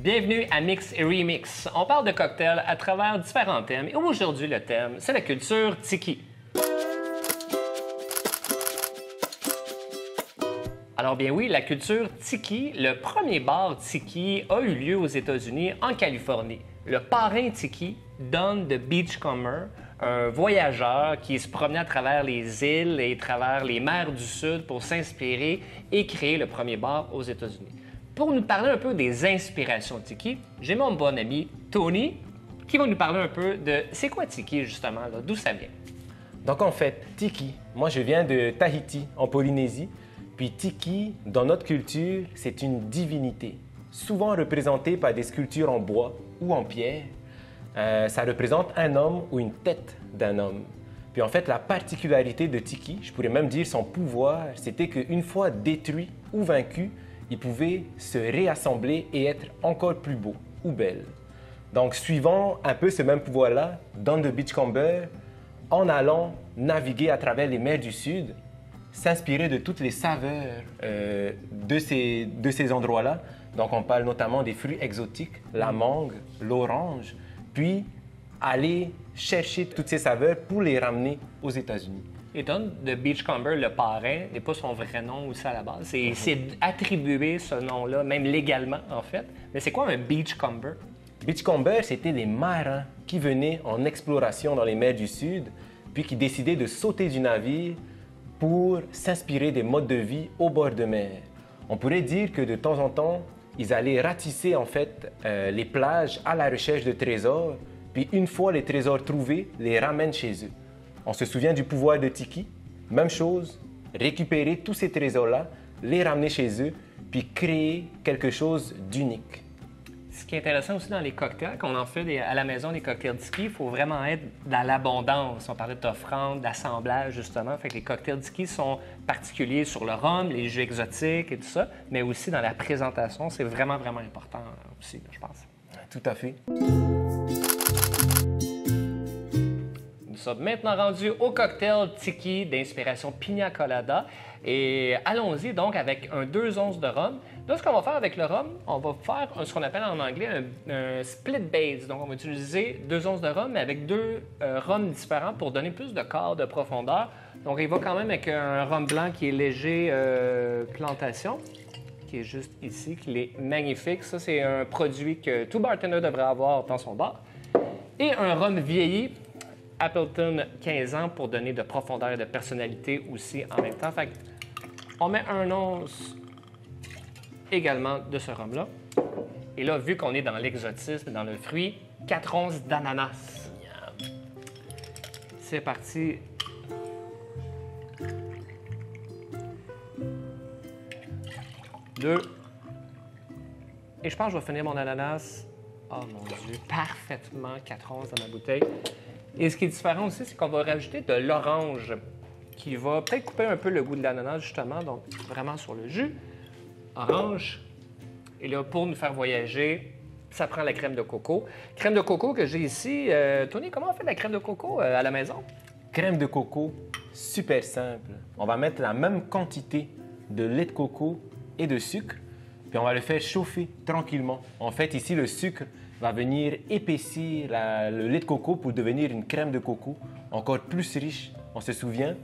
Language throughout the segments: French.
Bienvenue à Mix et Remix. On parle de cocktails à travers différents thèmes et aujourd'hui le thème, c'est la culture tiki. Alors bien oui, la culture tiki, le premier bar tiki a eu lieu aux États-Unis en Californie. Le parrain tiki, Don the Beachcomber, un voyageur qui se promenait à travers les îles et à travers les mers du Sud pour s'inspirer et créer le premier bar aux États-Unis. Pour nous parler un peu des inspirations tiki, j'ai mon bon ami Tony qui va nous parler un peu de c'est quoi tiki justement, d'où ça vient. Donc en fait, tiki, moi je viens de Tahiti en Polynésie, puis tiki, dans notre culture, c'est une divinité, souvent représentée par des sculptures en bois ou en pierre. Ça représente un homme ou une tête d'un homme. Puis en fait, la particularité de tiki, je pourrais même dire son pouvoir, c'était qu'une fois détruit ou vaincu, il pouvait se réassembler et être encore plus beau ou belle. Donc, suivant un peu ce même pouvoir-là, Don the Beachcomber, en allant naviguer à travers les mers du Sud, s'inspirer de toutes les saveurs de ces endroits-là. Donc, on parle notamment des fruits exotiques, la mangue, l'orange, puis aller chercher toutes ces saveurs pour les ramener aux États-Unis. Et Don the Beachcomber, le parrain, n'est pas son vrai nom aussi à la base. C'est attribué ce nom-là, même légalement en fait. Mais c'est quoi un Beachcomber? Beachcomber, c'était des marins qui venaient en exploration dans les mers du Sud, puis qui décidaient de sauter du navire pour s'inspirer des modes de vie au bord de mer. On pourrait dire que de temps en temps, ils allaient ratisser en fait les plages à la recherche de trésors, puis une fois les trésors trouvés, les ramènent chez eux. On se souvient du pouvoir de Tiki. Même chose, récupérer tous ces trésors-là, les ramener chez eux, puis créer quelque chose d'unique. Ce qui est intéressant aussi dans les cocktails, quand on en fait à la maison des cocktails tiki, il faut vraiment être dans l'abondance. On parlait d'offrande, d'assemblage justement. Fait que les cocktails tiki sont particuliers sur le rhum, les jus exotiques et tout ça, mais aussi dans la présentation, c'est vraiment, vraiment important aussi, je pense. Tout à fait. Nous sommes maintenant rendus au cocktail tiki d'inspiration Pina Colada. Et allons-y donc avec un 2 onces de rhum. Là, ce qu'on va faire avec le rhum, on va faire ce qu'on appelle en anglais un split base. Donc, on va utiliser 2 onces de rhum, mais avec deux rhums différents pour donner plus de corps, de profondeur. Donc, il va quand même avec un rhum blanc qui est léger plantation, qui est juste ici, qui est magnifique. Ça, c'est un produit que tout bartender devrait avoir dans son bar. Et un rhum vieilli, Appleton 15 ans, pour donner de profondeur et de personnalité aussi en même temps. Fait on met 1 once également de ce rhum-là. Et là, vu qu'on est dans l'exotisme, dans le fruit, 4 onces d'ananas. C'est parti. Deux. Et je pense que je vais finir mon ananas. Oh mon Dieu, parfaitement 4 onces dans ma bouteille. Et ce qui est différent aussi, c'est qu'on va rajouter de l'orange qui va peut-être couper un peu le goût de l'ananas, justement, donc vraiment sur le jus. Orange. Et là, pour nous faire voyager, ça prend la crème de coco. Crème de coco que j'ai ici. Tony, comment on fait de la crème de coco à la maison? Crème de coco, super simple. On va mettre la même quantité de lait de coco et de sucre, puis on va le faire chauffer tranquillement. En fait, ici, le sucre va venir épaissir le lait de coco pour devenir une crème de coco encore plus riche. On se souvient,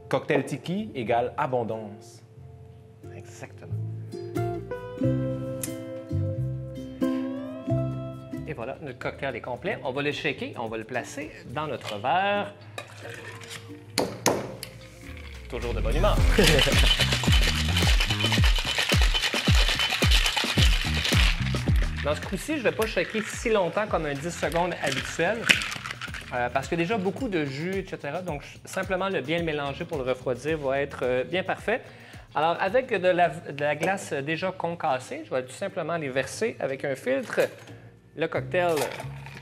cocktail tiki égale abondance. Exactement. Et voilà, notre cocktail est complet. On va le shaker, on va le placer dans notre verre. Toujours de bonne humeur. Dans ce coup-ci, je ne vais pas shaker si longtemps comme un 10 secondes habituel, parce que déjà beaucoup de jus, etc. Donc, simplement bien le mélanger pour le refroidir va être bien parfait. Alors, avec de la glace déjà concassée, je vais tout simplement les verser avec un filtre, le cocktail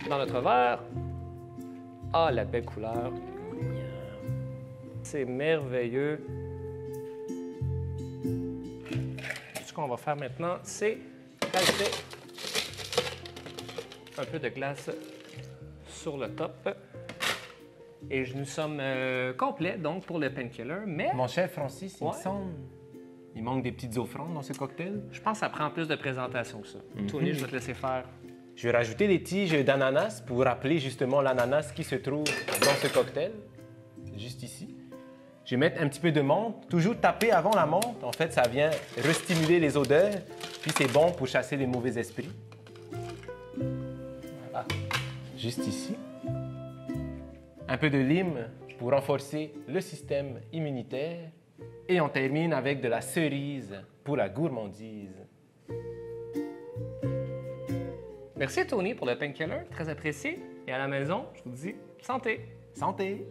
dans notre verre. Ah, la belle couleur! C'est merveilleux! Ce qu'on va faire maintenant, c'est rajouter un peu de glace sur le top. Et nous sommes complets donc pour le painkiller, mais... Mon cher Francis, il me Ouais. semble Il manque des petites offrandes dans ce cocktail. Je pense que ça prend plus de présentation que ça. Tony, je vais te laisser faire. Je vais rajouter des tiges d'ananas pour rappeler justement l'ananas qui se trouve dans ce cocktail, juste ici. Je vais mettre un petit peu de menthe, toujours taper avant la menthe. En fait, ça vient restimuler les odeurs, puis c'est bon pour chasser les mauvais esprits. Voilà, juste ici. Un peu de lime pour renforcer le système immunitaire. Et on termine avec de la cerise pour la gourmandise. Merci Tony pour le painkiller, très apprécié. Et à la maison, je vous dis santé. Santé!